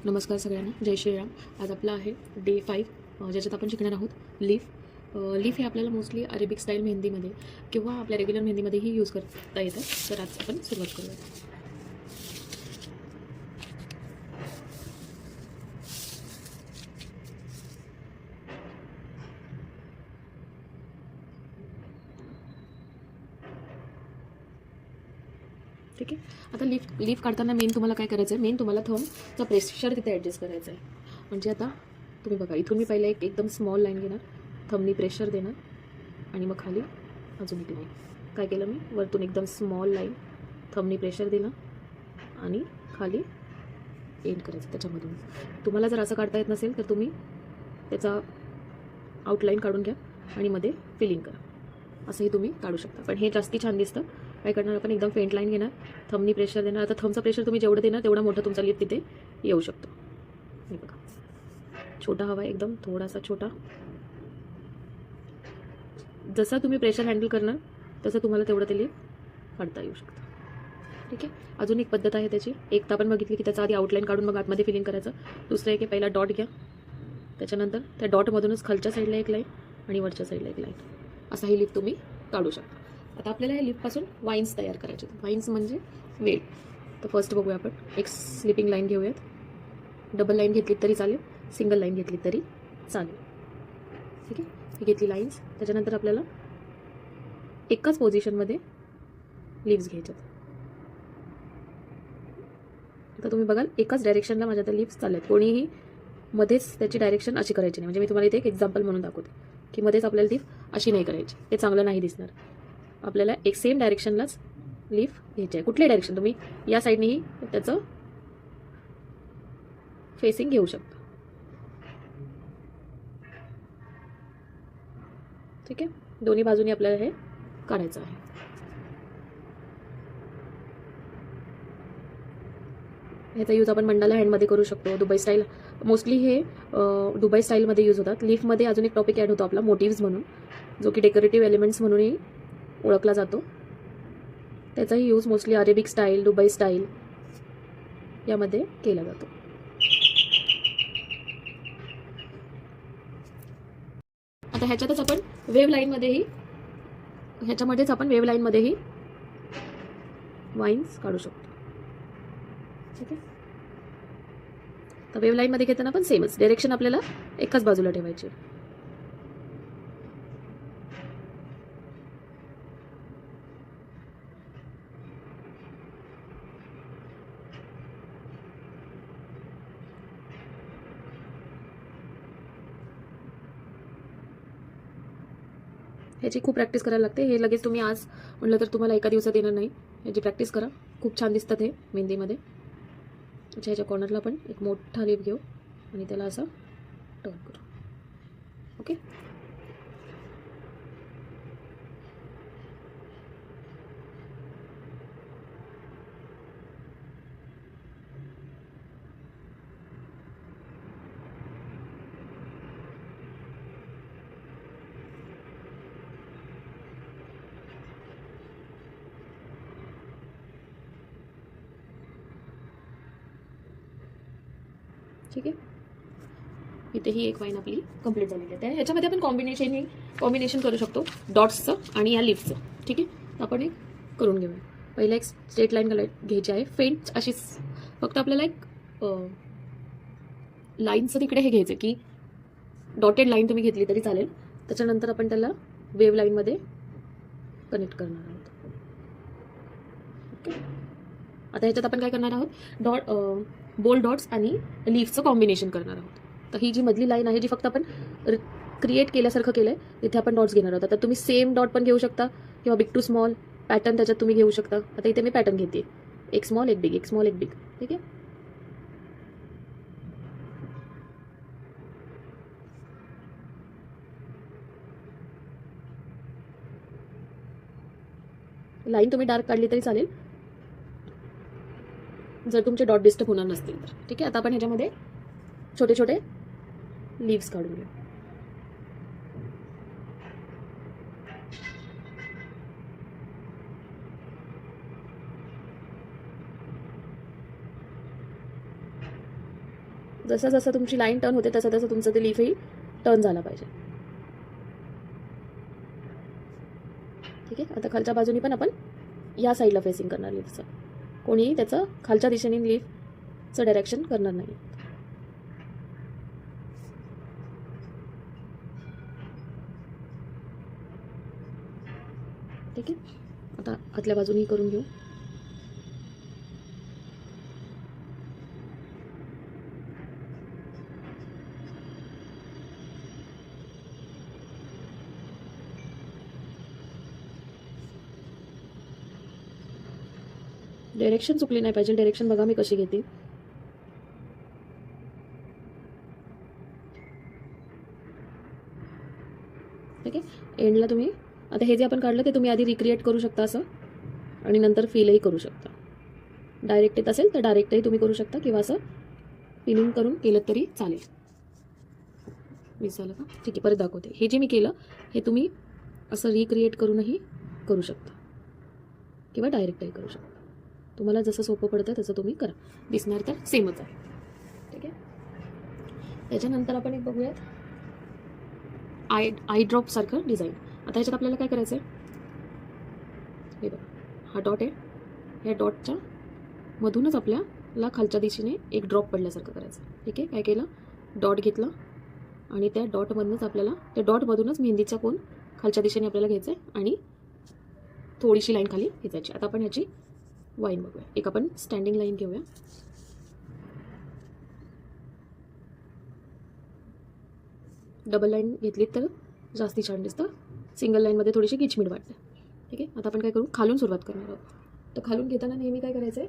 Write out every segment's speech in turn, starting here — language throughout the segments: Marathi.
नमस्कार सगळ्यांना, जय श्रीराम. आज आपला आहे डे 5, ज्याच्यात आपण शिकणार आहोत लीफ. लीफ हे आपल्याला मोस्टली अरेबिक स्टाईल मेहंदीमध्ये किंवा आपल्या रेग्युलर मेहंदीमध्येही यूज करता येतं. तर आज आपण सुरुवात करूया. ठीक आहे. आता लीफ काढताना मेन तुम्हाला काय करायचं आहे, मेन तुम्हाला थंबचा प्रेशर तिथे ॲडजस्ट करायचं आहे. म्हणजे आता तुम्ही बघा, इथून मी पहिला एकदम स्मॉल लाईन घेणार, थंबनी प्रेशर देणार आणि मग खाली अजून एक लाईन. काय केलं मी, वरतून एकदम स्मॉल लाईन, थंबनी प्रेशर दिलं आणि खाली एंड करायचं त्याच्यामधून. तुम्हाला जर असं काढता येत नसेल तर तुम्ही त्याचा आउटलाईन काढून घ्या आणि मध्ये फिलिंग करा. असंही तुम्ही काढू शकता, पण हे जास्ती छान दिसतं. काय करणार आपण, एकदम फेंट लाईन घेणार, थंबनी प्रेशर देणार. आता थंबचा प्रेशर तुम्ही जेवढं देणार तेवढा मोठा तुमचा लीफ तिथे येऊ शकतो. हे बघा, छोटा हवा आहे, एकदम थोडासा छोटा. जसा तुम्ही प्रेशर हँडल करणार तसं तुम्हाला तेवढं ते लीफ काढता येऊ शकतं. ठीक आहे. अजून एक पद्धत आहे त्याची. एक तर आपण बघितली की त्याचा आधी आउटलाईन काढून मग आतमध्ये फिलिंग करायचं. दुसरं आहे की पहिला डॉट घ्या, त्याच्यानंतर त्या डॉटमधूनच खालच्या साईडला एक लाईन आणि वरच्या साईडला एक लाईन. असाही लीफ तुम्ही काढू शकता. आता आपल्याला या लीफपासून वाईन्स तयार करायचे. वाईन्स म्हणजे वेल. तर फर्स्ट बघूया आपण, एक स्लिपिंग लाईन घेऊयात. डबल लाईन घेतली तरी चालेल, सिंगल लाईन घेतली तरी चालेल. ठीक आहे. ही घेतली लाईन्स. त्याच्यानंतर आपल्याला एकाच पोझिशनमध्ये लीव्स घ्यायच्यात. आता तुम्ही बघाल एकाच डायरेक्शनला माझ्या त्या लीव्स चालल्यात. कोणीही मध्येच त्याची डायरेक्शन अशी करायची नाही. म्हणजे मी तुम्हाला इथे एक एक्झाम्पल म्हणून दाखवते की मध्येच आपल्याला लीफ अशी नाही करायची, ते चांगलं नाही दिसणार. आपल्याला एक सेम डायरेक्शनलाच लीफ घ्यायची आहे. कुठली डायरेक्शन, तुम्ही या साईडनेही त्याचं फेसिंग घेऊ शकता. ठीक आहे. दोन्ही बाजूनी आपल्याला हे काढायचं आहे. ह्याचा यूज आपण मंडाला हँडमध्ये करू शकतो. दुबई स्टाईल मोस्टली हे दुबई स्टाईलमध्ये यूज होतात. लीफमध्ये अजून एक टॉपिक ॲड होतो आपला, मोटिव्स म्हणून, जो की डेकोरेटिव्ह एलिमेंट्स म्हणूनही ओळखला जातो. त्याचाही use mostly Arabic style, Dubai style यामध्ये केला जातो. आता ह्याच्यातच आपण वेव्ह लाईनमध्येही वाईन्स काढू शकतो. ठीक आहे. तर वेव्ह लाईनमध्ये घेताना पण सेमच डायरेक्शन आपल्याला एकाच बाजूला ठेवायची. ह्याची खूप प्रॅक्टिस करायला लागते. हे लगेच तुम्ही आज म्हटलं तर तुम्हाला एका दिवसात येणार नाही. ह्याची प्रॅक्टिस करा, खूप छान दिसतात हे मेहंदीमध्ये. ह्याच्या कॉर्नरला पण एक मोठा लीफ घेऊ आणि त्याला असं टर्न करू. ओके. ठीक आहे. इथेही एक वाईन आपली कंप्लीट झालेली आहे. ह्याच्यामध्ये आपण कॉम्बिनेशन करू शकतो डॉट्सचं आणि या लीफचं. ठीक आहे. तर आपण एक करून घेऊया. पहिला एक स्ट्रेट लाईन घ्यायची आहे, फेंट अशीच. फक्त आपल्याला एक लाईनचं तिकडे हे घ्यायचं की डॉटेड लाईन तुम्ही घेतली तरी चालेल. त्याच्यानंतर आपण त्याला वेव्ह लाईनमध्ये कनेक्ट करणार आहोत. ओके. आता ह्याच्यात आपण काय करणार आहोत, बोल्ड डॉट्स आणि लीफचं कॉम्बिनेशन करणार आहोत. तर ही जी मधली लाईन आहे, जी फक्त आपण क्रिएट केल्यासारखं केलं आहे, तिथे आपण डॉट्स घेणार आहोत. तर तुम्ही सेम डॉट पण घेऊ शकता किंवा बिग टू स्मॉल पॅटर्न त्याच्यात तुम्ही घेऊ शकता. आता इथे मी पॅटर्न घेते, एक स्मॉल एक बिग, एक स्मॉल एक बिग. ठीक आहे. लाईन तुम्ही डार्क काढली तरी चालेल, जर तुमचे डॉट डिस्टर्ब होणार नसतील तर. ठीक आहे. आता आपण ह्याच्यामध्ये छोटे छोटे लीव्स काढून घेऊ. जसं जसं तुमची लाईन टर्न होते तसं तसं तुमचं ते लीफही टर्न झाला पाहिजे. ठीक आहे. आता खालच्या बाजूनी पण आपण या साईडला फेसिंग करणार लीफचं. कोणीही त्याचं खालच्या दिशेने लीफचं डायरेक्शन करणार नाही. ठीक आहे. आता आतल्या बाजूनी करून घेऊ. डायरेक्शन चुकली नाही पाहिजे. डायरेक्शन बघा मी कशी घेते. ठीक आहे. एंडला तुम्ही आता हे जे आपण काढलं ते तुम्ही आधी रिक्रिएट करू शकता असं, आणि नंतर फिलही करू शकता. डायरेक्ट येत असेल तर डायरेक्टही तुम्ही करू शकता, किंवा असं पिनिंग करून केलं तरी चालेल. विसरलं का? ठीक आहे, परत दाखवते. हे जे मी केलं हे तुम्ही असं रिक्रिएट करूनही करू शकता, किंवा डायरेक्टही करू शकता. तुम्हाला जसं सोपं पडतं तसं तुम्ही करा. दिसणार तर सेमच आहे. ठीक आहे. त्याच्यानंतर आपण एक बघूयात आय ड्रॉपसारखं डिझाईन. आता ह्याच्यात आपल्याला काय करायचं आहे, हे बघा हा डॉट आहे. ह्या डॉटच्या मधूनच आपल्याला खालच्या दिशेने एक ड्रॉप पडल्यासारखं करायचं. ठीक आहे. काय केलं, डॉट घेतला आणि त्या डॉटमधूनच आपल्याला त्या डॉटमधूनच मेहंदीचा कोन खालच्या दिशेने आपल्याला घ्यायचा आहे आणि थोडीशी लाईन खाली घ्यायची. आता आपण ह्याची वाईन बघूया. एक आपण स्टँडिंग लाईन घेऊया. डबल लाईन घेतली तर जास्ती छान दिसतं. सिंगल लाईनमध्ये थोडीशी किचमिट वाटते. ठीक आहे. आता आपण काय करू, खालून सुरुवात करणार आहोत. तर खालून घेताना नेहमी काय करायचं आहे,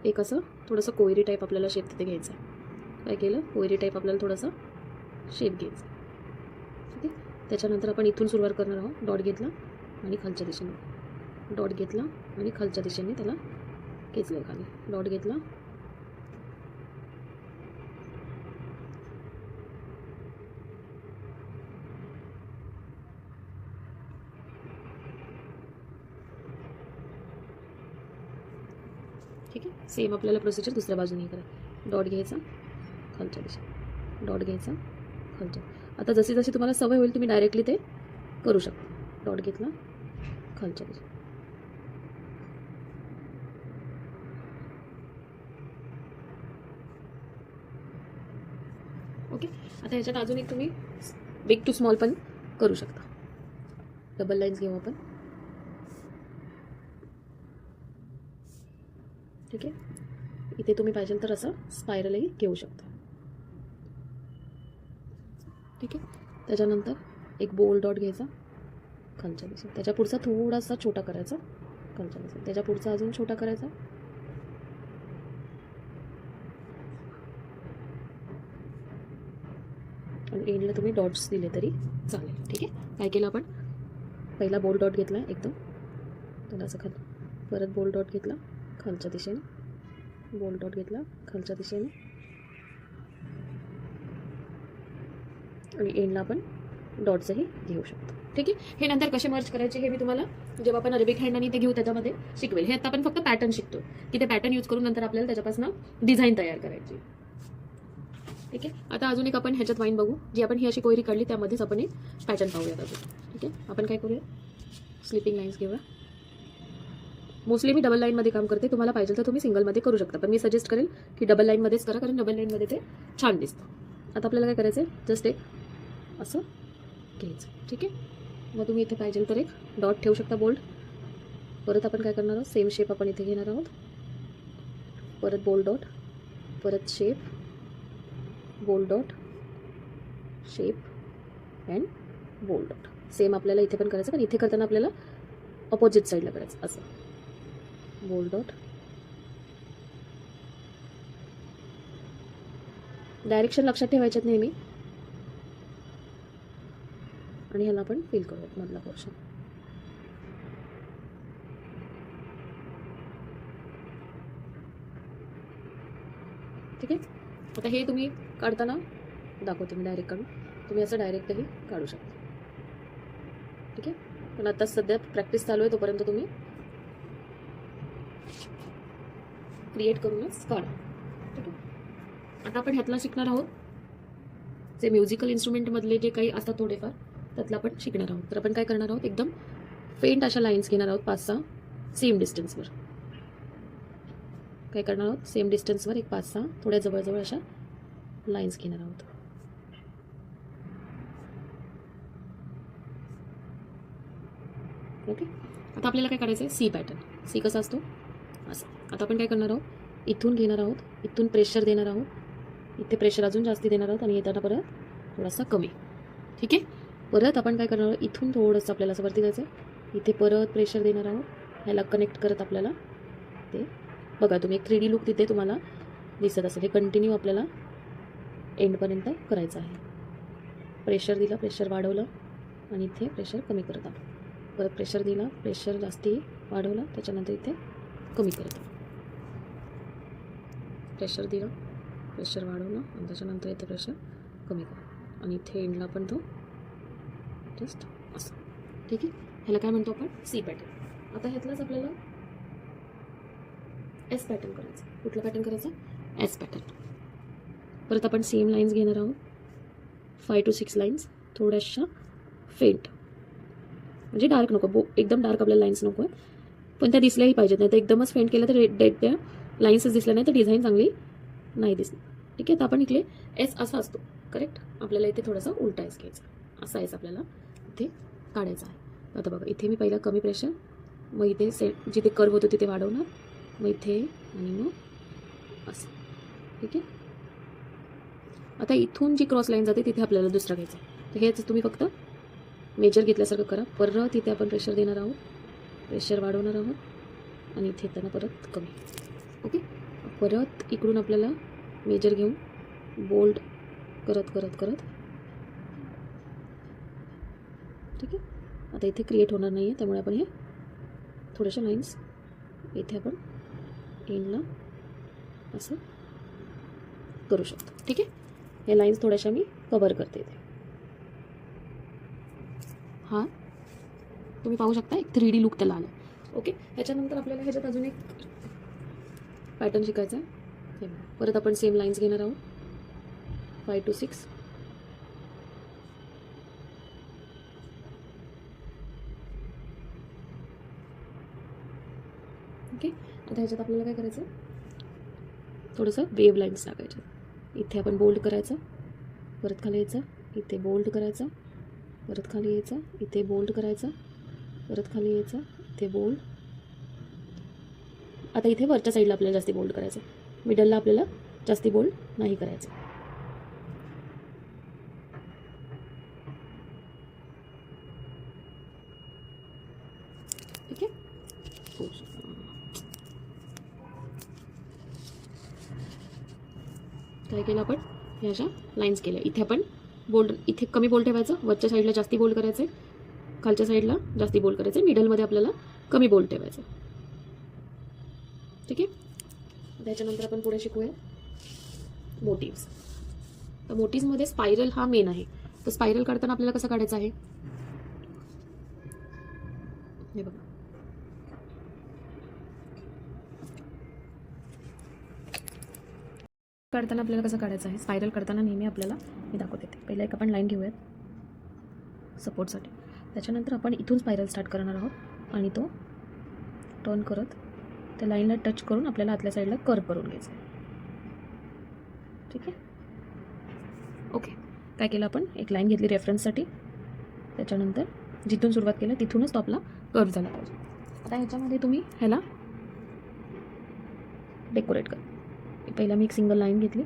एक असं थोडंसं कोयरी टाईप आपल्याला शेप तिथे घ्यायचं आहे. काय केलं, कोयरी टाईप आपल्याला थोडासा शेप घ्यायचा. ठीक आहे. त्याच्यानंतर आपण इथून सुरुवात करणार आहोत. डॉट घेतला आणि खालच्या दिशेने डॉट घेतला आणि खालच्या दिशेने त्याला खेचलं खाली. डॉट घेतला, ठीक आहे. सेम आपल्याला प्रोसिजर दुसऱ्या बाजूने करा. डॉट घ्यायचा, खालच्या दिशेने डॉट घ्यायचा, खालच्या. आता जशी जशी तुम्हाला सवय होईल तुम्ही डायरेक्टली ते करू शकता. डॉट घेतला, खालच्या दिशेने. ओके. आता ह्याच्यात अजून एक तुम्ही बिग टू स्मॉल पण करू शकता. डबल लाईन्स घेऊ आपण. ठीक आहे. इथे तुम्ही पाहिजे तर असं स्पायरलही घेऊ शकता. ठीक आहे. त्याच्यानंतर एक बोल डॉट घ्यायचा खालच्या दिशेने. त्याच्या पुढचा थोडासा छोटा करायचा खालच्या दिशेने. त्याच्या पुढचा अजून छोटा करायचा. आणि एंडला तुम्ही डॉट्स दिले तरी चालेल. ठीक आहे. काय केलं आपण, पहिला बोल डॉट घेतला एकदम त्याला असं खाली, परत बोल डॉट घेतला खालच्या दिशेने, बोल डॉट घेतला खालच्या दिशेने, आणि एंडला आपण डॉट्सही घेऊ शकतो. ठीक आहे. हे नंतर कसे मर्ज करायचे हे मी तुम्हाला जेव्हा आपण अरेबिक हँड आणि ते घेऊ त्याच्यामध्ये शिकवेल. हे आता आपण फक्त पॅटर्न शिकतो की ते पॅटर्न यूज करून नंतर आपल्याला त्याच्यापासून डिझाईन तयार करायची. ठीक आहे. आता अजून एक आपण ह्याच्यात वाईन बघू. जी आपण ही अशी कोयरी काढली त्यामध्येच आपण एक पॅटर्न पाहूयात अजून. ठीक आहे. आपण काय करूया, स्लिपिंग लाईन्स घेऊया. मोस्टली मी डबल लाईनमध्ये काम करते. तुम्हाला पाहिजे तर तुम्ही सिंगलमध्ये करू शकता, पण मी सजेस्ट करेल की डबल लाईनमध्येच करा, कारण डबल लाईनमध्ये ते छान दिसतं. आता आपल्याला काय करायचं आहे, जस्ट एक असं घ्यायचं. ठीक आहे. मग तुम्ही इथे पाहिजे तर एक डॉट ठेवू शकता बोल्ड. परत आपण काय करणार आहोत, सेम शेप आपण इथे घेणार आहोत. परत बोल्ड डॉट, परत shape, bold dot, shape and bold dot. Same आपल्याला इथे पण करायचं, पण इथे करताना आपल्याला अपोजिट साईडला करायचं. असं बोल्ड डॉट, डायरेक्शन लक्षात ठेवायच्यात नेहमी. आणि ह्याला आपण फिल करूयात मधला पोर्शन. ठीक आहे. आता हे तुम्ही काढताना दाखवते मी डायरेक्ट काढून. तुम्ही असं डायरेक्टही काढू शकता. ठीक आहे. पण आता सध्या प्रॅक्टिस चालू आहे, तोपर्यंत तुम्ही क्रिएट करूनच काढा. ठीक आहे. आता आपण ह्यातला शिकणार आहोत जे म्युझिकल इन्स्ट्रुमेंटमधले जे काही असतात थोडेफार त्यातलं आपण शिकणार आहोत. तर आपण काय करणार आहोत, एकदम फेंट अशा लाईन्स घेणार आहोत 5-6 सेम डिस्टन्सवर. काय करणार आहोत, सेम डिस्टन्सवर एक 5-6 थोड्या जवळजवळ अशा लाईन्स घेणार आहोत. ओके. आता आपल्याला काय करायचं आहे, सी पॅटर्न. सी कसा असतो, असं. आता आपण काय करणार आहोत, इथून घेणार आहोत, इथून प्रेशर देणार आहोत, इथे प्रेशर अजून जास्ती देणार आहोत आणि येताना परत थोडासा कमी. ठीक आहे. परत आपण काय करणार आहोत, इथून थोडंसं आपल्याला असं वरती जायचं आहे, इथे परत प्रेशर देणार आहोत. ह्याला कनेक्ट करत आपल्याला ते बघा तुम्ही एक 3D लुक तिथे तुम्हाला दिसत असेल. हे कंटिन्यू आपल्याला एंडपर्यंत करायचं आहे. प्रेशर दिलं, प्रेशर वाढवलं आणि इथे प्रेशर कमी करत आलं. परत प्रेशर दिला, प्रेशर जास्ती वाढवलं, त्याच्यानंतर इथे कमी करत आलं. प्रेशर दिलं, प्रेशर वाढवलं आणि त्याच्यानंतर इथे प्रेशर कमी करा आणि इथे एंडला पण तो जस्ट असं. ठीक आहे. ह्याला काय म्हणतो आपण, सी पॅटर्न. आता ह्यातलाच आपल्याला एस पॅटर्न करायचं. कुठलं पॅटर्न करायचं, एस पॅटर्न. परत आपण सेम लाईन्स घेणार आहोत, 5 to 6 लाईन्स, थोड्याशा फेंट, म्हणजे डार्क नको, एकदम डार्क आपल्याला लाईन्स नको आहे, पण त्या दिसल्याही पाहिजेत. नाही तर एकदमच फेंट केलं तर डेट त्या लाईन्सच दिसल्या नाही तर डिझाईन चांगली नाही दिसणार. ठीक आहे. तर आपण इकडे एस असा असतो, करेक्ट. आपल्याला इथे थोडासा उलटा एस घ्यायचा, असा एस आपल्याला इथे काढायचा आहे. आता बघा इथे मी पहिला कमी प्रेशर, मग इथे जिथे कर्व होतो तिथे वाढवणार, मग इथे आणि मग असं. ठीक आहे. आता इथून जी क्रॉस लाईन जाते तिथे आपल्याला दुसरा घ्यायचा आहे. तर हेच तुम्ही फक्त मेजर घेतल्यासारखं करा. परत इथे आपण प्रेशर देणार आहोत, प्रेशर वाढवणार आहोत आणि इथे येताना परत कमी. ओके. परत इकडून आपल्याला मेजर घेऊन बोल्ड करत करत करत. ठीक आहे. आता इथे क्रिएट होणार नाही आहे त्यामुळे आपण हे थोड्याशा लाईन्स इथे आपण एंडला असं करू शकतो. ठीक आहे. हे लाईन्स थोड्याशा मी कवर करते इथे. हां तुम्ही पाहू शकता एक 3D लुक त्याला आला. ओके. ह्याच्यानंतर आपल्याला ह्याच्यात अजून एक पॅटर्न शिकायचा आहे. परत आपण सेम लाईन्स घेणार आहोत, 5 to 6. ओके. आता ह्याच्यात आपल्याला काय करायचं, थोडंसं वेव लाईन्स टाकायच्या. इथे आपण बोल्ड करायचं, परत खाली यायचं, इथे बोल्ड करायचं, परत खाली यायचं, इथे बोल्ड करायचं, परत खाली यायचं, इथे बोल्ड. आता इथे वरच्या साईडला आपल्याला जास्ती बोल्ड करायचं, मिडलला आपल्याला जास्ती बोल्ड नाही करायचं. ठीक आहे. काय केलं आपण, ह्या अशा लाईन्स केल्या. इथे आपण बोल्ड, इथे कमी बोल्ड ठेवायचं, वरच्या साईडला जास्ती बोल्ड करायचं, खालच्या साईडला जास्ती बोल्ड करायचं, मिडलमध्ये आपल्याला कमी बोल्ड ठेवायचं. ठीक आहे. त्याच्यानंतर आपण पुढे शिकूया मोटिव्स. तर मोटिव्समध्ये स्पायरल हा मेन आहे. तर स्पायरल काढताना आपल्याला कसं काढायचं आहे, हे बघा. काढताना आपल्याला कसं काढायचं आहे, स्पायरल काढताना नेहमी आपल्याला मी दाखवते ते. पहिला एक आपण लाईन घेऊयात सपोर्टसाठी, त्याच्यानंतर आपण इथून स्पायरल स्टार्ट करणार आहोत आणि तो टर्न करत त्या लाईनला टच करून आपल्याला आतल्या साईडला कर्व करून घ्यायचं आहे. ठीक आहे. ओके. काय केलं आपण, एक लाईन घेतली रेफरन्ससाठी, त्याच्यानंतर जिथून सुरुवात केलं तिथूनच तो आपला कर्व झाला पाहिजे. आता ह्याच्यामध्ये तुम्ही ह्याला डेकोरेट करा. पहिला मी एक सिंगल लाईन घेतली,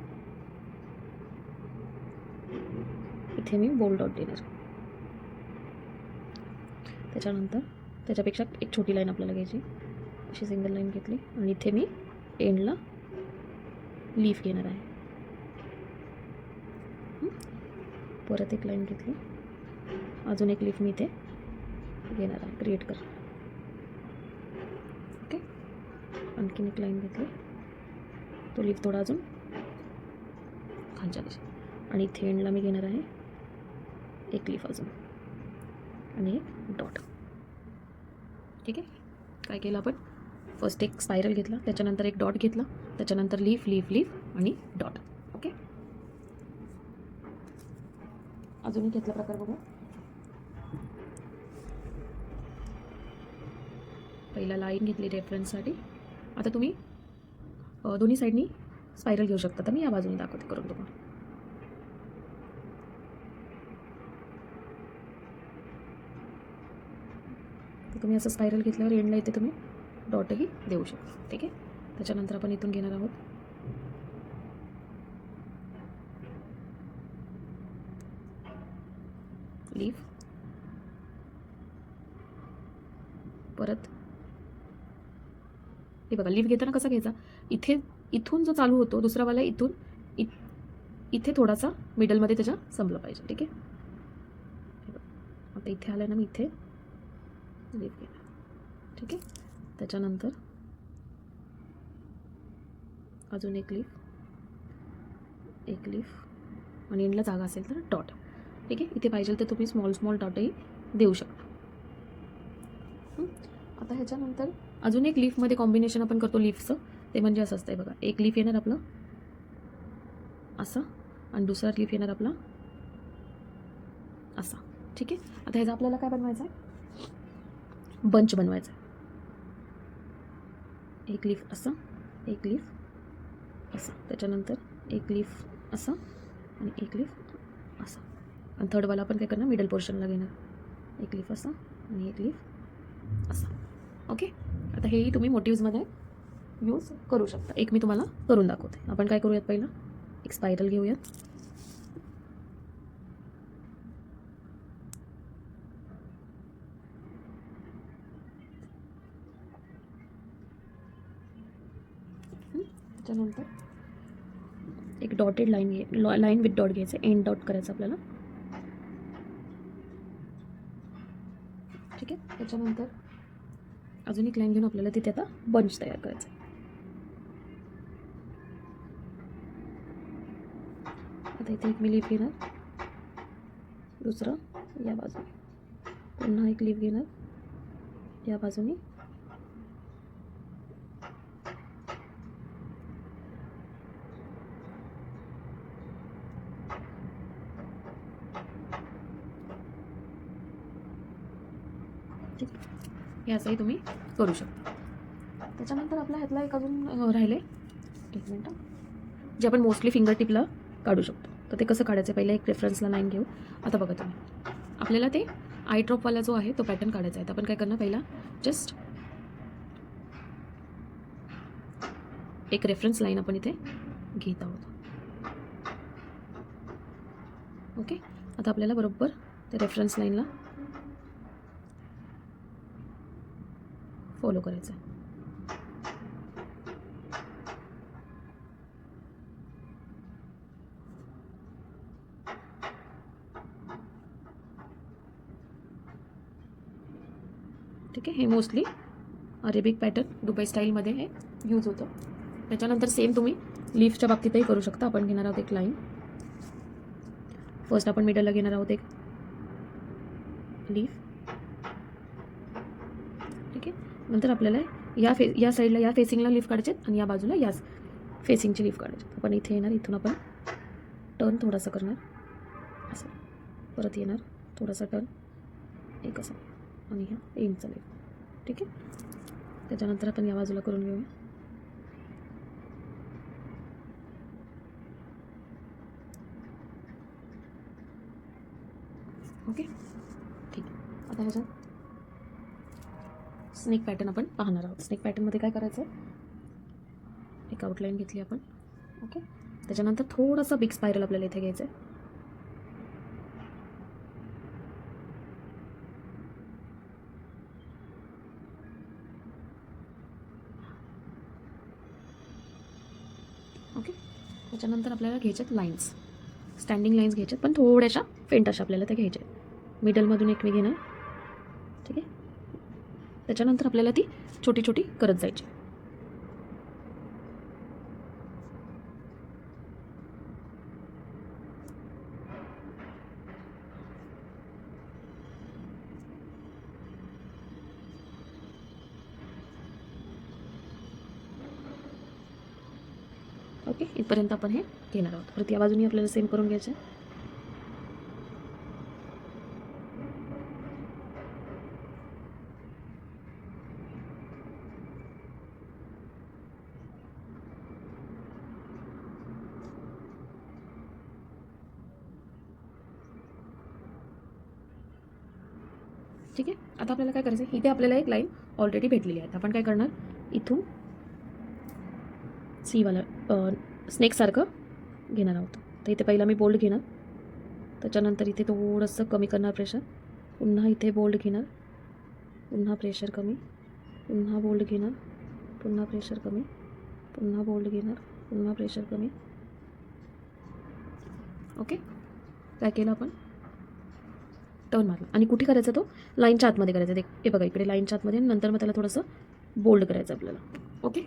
इथे मी बोल्ड डॉट देणार, त्याच्यानंतर त्याच्यापेक्षा एक छोटी लाईन आपल्याला घ्यायची, अशी सिंगल लाईन घेतली आणि इथे मी एंडला लीफ घेणार आहे. परत एक लाईन घेतली, अजून एक लीफ मी इथे घेणार आहे, क्रिएट कर. ओके. आणखीन एक लाईन घेतली, तो लीफ थोडा अजून खालच्या दिशेने आणि इथे एंडला मी घेणार आहे एक लीफ अजून आणि एक डॉट. ठीक आहे. काय केलं आपण, फर्स्ट एक स्पायरल घेतला, त्याच्यानंतर एक डॉट घेतला, त्याच्यानंतर लीफ लीफ लीफ आणि डॉट. ओके, अजून घेतला प्रकार बघू. पहिला लाईन घेतली रेफरन्ससाठी. आता तुम्ही दोन्ही साईडनी स्पायरल घेऊ शकता. तर मी या बाजूने दाखवते करून तुम्हाला. तर तुम्ही असं स्पायरल घेतल्यावर एंडला इथे तुम्ही डॉटही देऊ शकता. ठीक आहे, त्याच्यानंतर आपण इथून घेणार आहोत लीफ, परत हे बघा लीफ घेताना कसा घ्यायचा, इथून जो चालू होतो दुसरावाला इथून इथे थोडासा मिडलमध्ये त्याच्या संपलं पाहिजे. ठीक आहे, आता इथे आलं ना, मी इथे लीफ घेणार. ठीक आहे, त्याच्यानंतर अजून एक लीफ आणि एंडला जागा असेल तर डॉट. ठीक आहे, इथे पाहिजे तर तुम्ही स्मॉल डॉटही देऊ शकता. आता ह्याच्यानंतर अजून एक लीफमध्ये कॉम्बिनेशन आपण करतो लीफचं. ते म्हणजे असं असतं बघा, एक लीफ येणार आपलं असं आणि दुसरा लीफ येणार आपला असा. ठीक आहे, आता ह्याचा आपल्याला काय बनवायचं आहे, बंच बनवायचा आहे. एक लीफ असं, एक लीफ असं, त्याच्यानंतर एक लीफ असं आणि एक लीफ असं, आणि थर्डवाला आपण काय करणार, मिडल पोर्शनला घेणार, एक लीफ असं आणि एक लीफ असं. ओके, आता हेही तुम्ही मोटिव्समध्ये यूज करू शकता. एक मी तुम्हाला करून दाखवते. आपण काय करूयात, पहिलं एक स्पायरल घेऊयात. त्याच्यानंतर एक डॉटेड लाईन विथ डॉट घ्यायचं, एंड डॉट करायचं आपल्याला. ठीक आहे, त्याच्यानंतर अजून एक लाईन घेऊन आपल्याला तिथे आता बंच तयार करायचं आहे. आता इथे एक मी लीफ घेणार, दुसरं या बाजूने, पुन्हा एक लीफ घेणार या बाजूने, ठीक आहे, याचंही तुम्ही करू शकता. त्याच्यानंतर आपल्या ह्यातला एक अजून राहिले, एक मिनटं, जे आपण मोस्टली फिंगर टिपला काढू शकतो. तर ते कसं काढायचं, पहिला एक रेफरन्सला लाईन घेऊ. आता बघा तुम्ही, आपल्याला ते आय ड्रॉपवाला जो आहे तो पॅटर्न काढायचा आहे. तर आपण काय करणार, पहिला जस्ट एक रेफरन्स लाईन आपण इथे घेत आहोत. ओके, आता आपल्याला बरोबर त्या रेफरन्स लाईनला फॉलो करायचं आहे. ठीक आहे, हे मोस्टली अरेबिक पॅटर्न दुबई स्टाईलमध्ये हे यूज होतं. त्याच्यानंतर सेम तुम्ही लीफच्या बाबतीतही करू शकता. आपण घेणार आहोत एक लाईन, फर्स्ट आपण मिडलला घेणार आहोत एक लीफ. ठीक आहे, नंतर आपल्याला या साईडला या फेसिंगला लीफ काढायचे आणि या बाजूला या फेसिंगची लीफ काढायची. आपण इथे येणार, इथून आपण टर्न थोडासा करणार असं, परत येणार थोडासा टर्न एक असं आणि ह्या एंडचा लीफ. ठीक आहे, त्याच्यानंतर आपण या बाजूला करून घेऊया. ओके, ठीक आहे, आता ह्याच्यात स्नेक पॅटर्न आपण पाहणार आहोत. स्नेक पॅटर्नमध्ये काय करायचं, एक आउटलाईन घेतली आपण. ओके, त्याच्यानंतर थोडासा बिग स्पायरल आपल्याला इथे घ्यायचं आहे. ओके, त्याच्यानंतर आपल्याला घ्यायच्यात लाईन्स, स्टँडिंग लाईन्स घ्यायच्यात, पण थोड्याशा फेंट अशा आपल्याला त्या घ्यायच्या आहेत. मिडलमधून एक मी घेणार. ठीक आहे, त्याच्यानंतर आपल्याला ती छोटी छोटी करत जायची. ओके, इथपर्यंत आपण हे घेणार आहोत. परत या बाजूनी आपल्याला सेम करून घ्यायचं आहे. ठीक आहे, आता आपल्याला काय करायचं आहे, इथे आपल्याला एक लाईन ऑलरेडी भेटलेली आहे. आपण काय करणार, इथून सीवाला स्नेकसारखं घेणार आहोत. तर इथे पहिला मी बोल्ड घेणार, त्याच्यानंतर इथे थोडंसं कमी करणार प्रेशर, पुन्हा इथे बोल्ड घेणार, पुन्हा प्रेशर कमी, पुन्हा बोल्ड घेणार, पुन्हा प्रेशर कमी, पुन्हा बोल्ड घेणार, पुन्हा प्रेशर कमी. ओके, काय केलं आपण, टर्न मारला. आणि कुठे करायचा तो, लाईनच्या आतमध्ये करायचा. हे बघा इकडे लाईनच्या आतमध्ये, नंतर मग त्याला थोडंसं बोल्ड करायचं आपल्याला. ओके,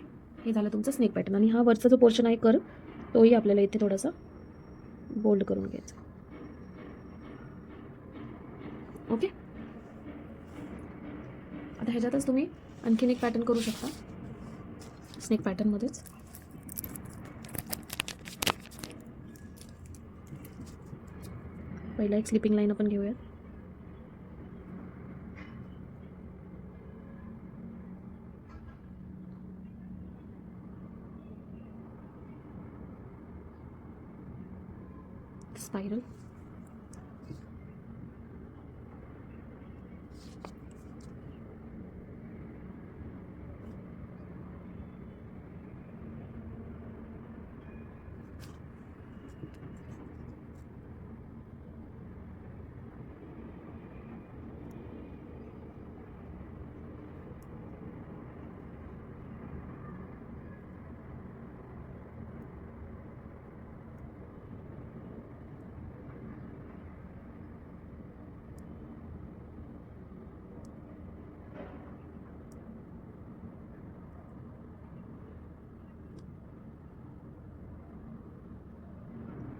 हे झालं तुमचं स्नेक पॅटर्न. आणि हा वरचा जो पोर्शन आहे कर, तोही आपल्याला इथे थोडासा बोल्ड करून घ्यायचा. ओके, आता ह्याच्यातच तुम्ही आणखीन एक पॅटर्न करू शकता स्नेक पॅटर्नमध्येच. पहिला एक स्लिपिंग लाईन आपण घेऊया. स्पायरल,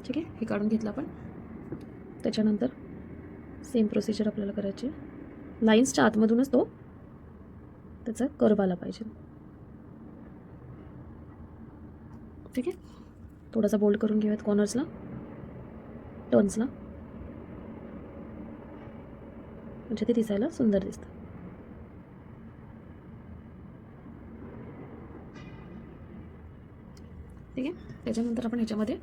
ठीक आहे, हे काढून घेतलं आपण. त्याच्यानंतर सेम प्रोसिजर आपल्याला करायची. लाईन्सच्या आतमधूनच तो त्याचा कर्व आला पाहिजे. ठीक आहे, थोडासा बोल्ड करून घेऊयात कॉर्नर्सला, टर्न्सला, म्हणजे ते दिसायला सुंदर दिसतं. ठीक आहे, त्याच्यानंतर आपण ह्याच्यामध्ये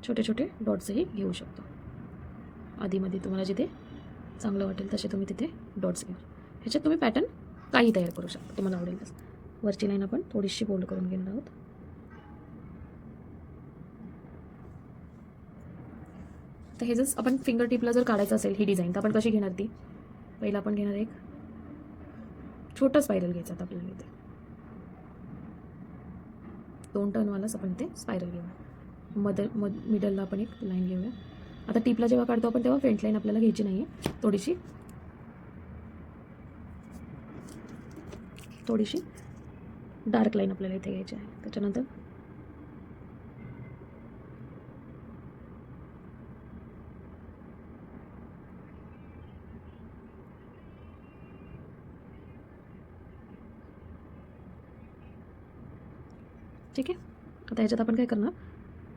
छोटे छोटे डॉट्सही घेऊ शकतो. आधीमध्ये तुम्हाला जिथे चांगलं वाटेल तसे तुम्ही तिथे डॉट्स घ्या. ह्याच्यात तुम्ही पॅटर्न काही तयार करू शकता तुम्हाला आवडेल तसं. वरची लाईन आपण थोडीशी बोल्ड करून घेणार आहोत. तर हे जर आपण फिंगर टिपला जर काढायचं असेल ही डिझाईन, तर आपण कशी घेणार ती, पहिला आपण घेणार एक छोटं स्पायरल घ्यायचं. आता आपल्याला इथे 2 टर्नवालाच आपण इथे स्पायरल घेऊया. मिडलला आपण एक लाईन घेऊया. आता टिपला जेव्हा काढतो आपण तेव्हा फ्रंट लाईन आपल्याला घ्यायची नाही आहे, थोडीशी डार्क लाईन आपल्याला इथे घ्यायची आहे. त्याच्यानंतर ठीक आहे, आता ह्याच्यात आपण काय करणार,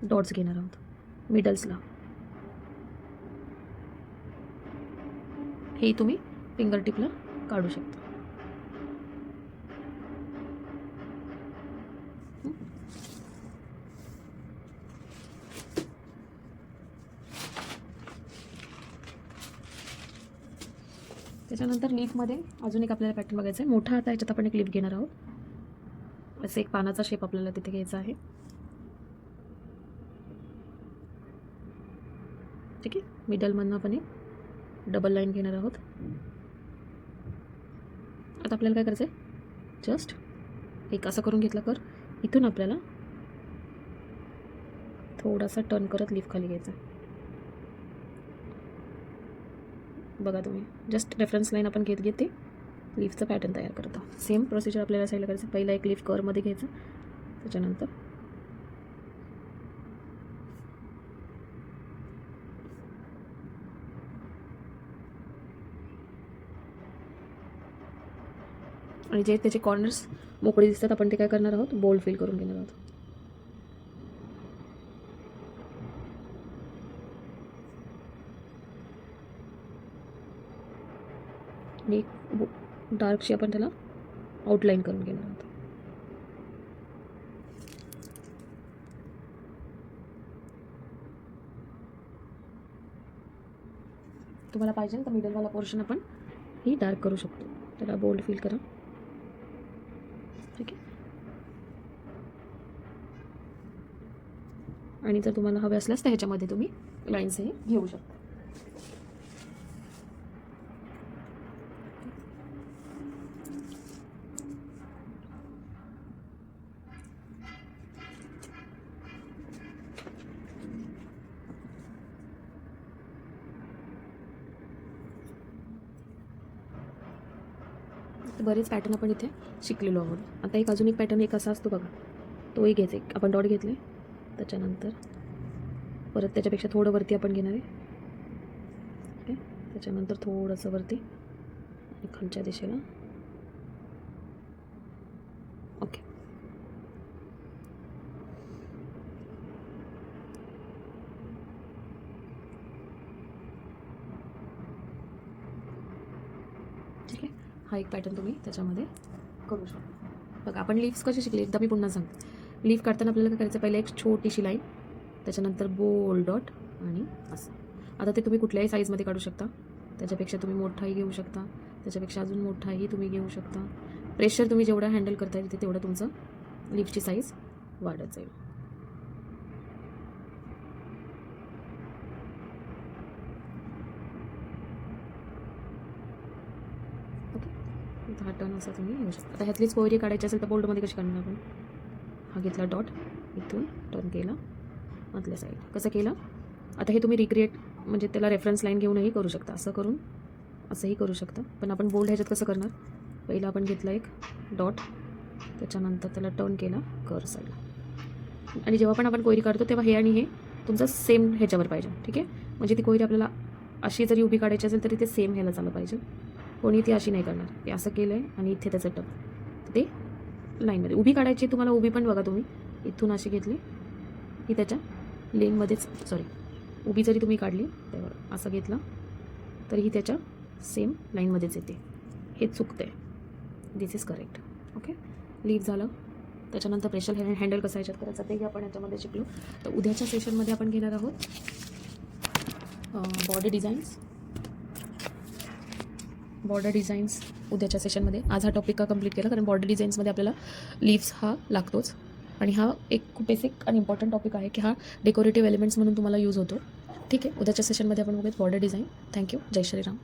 डॉट्स घेणार आहोत मिडल्सला. हे तुम्ही फिंगर टिपला काढू शकता. त्याच्यानंतर लीफमध्ये अजून एक आपल्याला पॅटर्न बघायचं आहे मोठा. आता ह्याच्यात आपण एक लीफ घेणार आहोत. असं एक पानाचा शेप आपल्याला तिथे घ्यायचा आहे. ठीक आहे, मिडलमधनं आपण एक डबल लाईन घेणार आहोत. आता आपल्याला काय करायचं आहे, जस्ट एक असं करून घेतलं कर, इथून आपल्याला थोडासा टर्न करत लीफ खाली घ्यायचा. बघा तुम्ही जस्ट रेफरन्स लाईन आपण घेत ते लीफचं पॅटर्न तयार करतो. सेम प्रोसिजर आपल्याला साईडला करायचं. पहिला एक लीफ कर्वमध्ये घ्यायचं, त्याच्यानंतर आणि जे त्याचे कॉर्नर्स मोकळे दिसतात आपण ते काय करणार आहोत, बोल्ड फिल करून घेणार आहोत. आणि डार्कशी आपण त्याला आउटलाईन करून घेणार आहोत. तुम्हाला पाहिजे तर मिडलवाला पोर्शन आपण ही डार्क करू शकतो. त्याला बोल्ड फील करा. ठीक आहे. आणि जर तुम्हाला हवे असल्यास तर ह्याच्यामध्ये तुम्ही लाईन्स हे घेऊ शकता. बरेच पॅटर्न आपण इथे शिकलेलो आहोत. आता अजून एक पॅटर्न एक असा असतो बघा, तोही घ्यायचा. आपण डॉट घेतले, त्याच्यानंतर परत त्याच्यापेक्षा थोडं वरती आपण घेणार आहे. ओके. त्याच्यानंतर थोडंसं वरती आणि खालच्या दिशेला. ओके. ठीक आहे. हा एक पॅटर्न तुम्ही त्याच्यामध्ये करू शकता. बघा आपण लीव्स कशी शिकली एकदा मी पुन्हा सांगते. लीफ काढताना आपल्याला काय करायचं, पहिले एक छोटीशी लाईन, त्याच्यानंतर बोल्ड डॉट आणि असं. आता ते तुम्ही कुठल्याही साईजमध्ये काढू शकता. त्याच्यापेक्षा तुम्ही मोठाही घेऊ शकता, त्याच्यापेक्षा अजून मोठाही तुम्ही घेऊ शकता. प्रेशर तुम्ही जेवढा हँडल करता येईल तेवढं तुमचं लीफची साईज वाढत जाईल. ओके. हा टर्न असा तुम्ही घेऊ शकता. आता ह्यातलीच कोयरी काढायची असेल तर बोल्डमध्ये कशी काढणार आपण. हा घेतला डॉट, इथून टर्न केला आतल्या साईड. कसं केलं आता हे तुम्ही रिक्रिएट म्हणजे त्याला रेफरन्स लाईन घेऊनही करू शकता. असं करून असंही करू शकता. पण आपण बोल्ड ह्याच्यात कसं करणार, पहिला आपण घेतला एक डॉट, त्याच्यानंतर त्याला टर्न केला कर साईडला. आणि जेव्हा पण आपण कोयरी काढतो तेव्हा हे आणि हे तुमचं सेम ह्याच्यावर पाहिजे. ठीक आहे. म्हणजे ती कोयरी आपल्याला अशी जरी उभी काढायची असेल तरी ते सेम ह्याला चाललं पाहिजे. कोणी ती अशी नाही करणार. हे असं केलं आहे आणि इथे त्याचं टर्न ते लाईनमध्ये उभी काढायची. तुम्हाला उभी पण बघा, तुम्ही इथून अशी घेतली ही त्याच्या लेनमध्येच, सॉरी उभी जरी तुम्ही काढली तेव्हा असं घेतलं तरी ही त्याच्या सेम लाईनमध्येच येते. हे चुकतं आहे. दिस इज करेक्ट. ओके. लीव झालं. त्याच्यानंतर प्रेशर हँडल कसं ह्याच्यात करायचं तेही आपण याच्यामध्ये शिकलो. तर उद्याच्या सेशनमध्ये आपण घेणार आहोत बॉर्डर डिझाईन्स उद्याच्या सेशनमध्ये. आज हा टॉपिक का कंप्लीट केला कारण बॉर्डर डिझाईन्समध्ये आपल्याला लीव्स हा लागतोच. आणि हा एक खूप बेसिक आणि इम्पॉर्टंट टॉपिक आहे की हा डेकोरेटिव्ह एलिमेंट्स म्हणून तुम्हाला यूज होतो. ठीक आहे. उद्याच्या सेशनमध्ये आपण बघूयात बॉर्डर डिझाईन. थँक्यू. जय श्रीराम.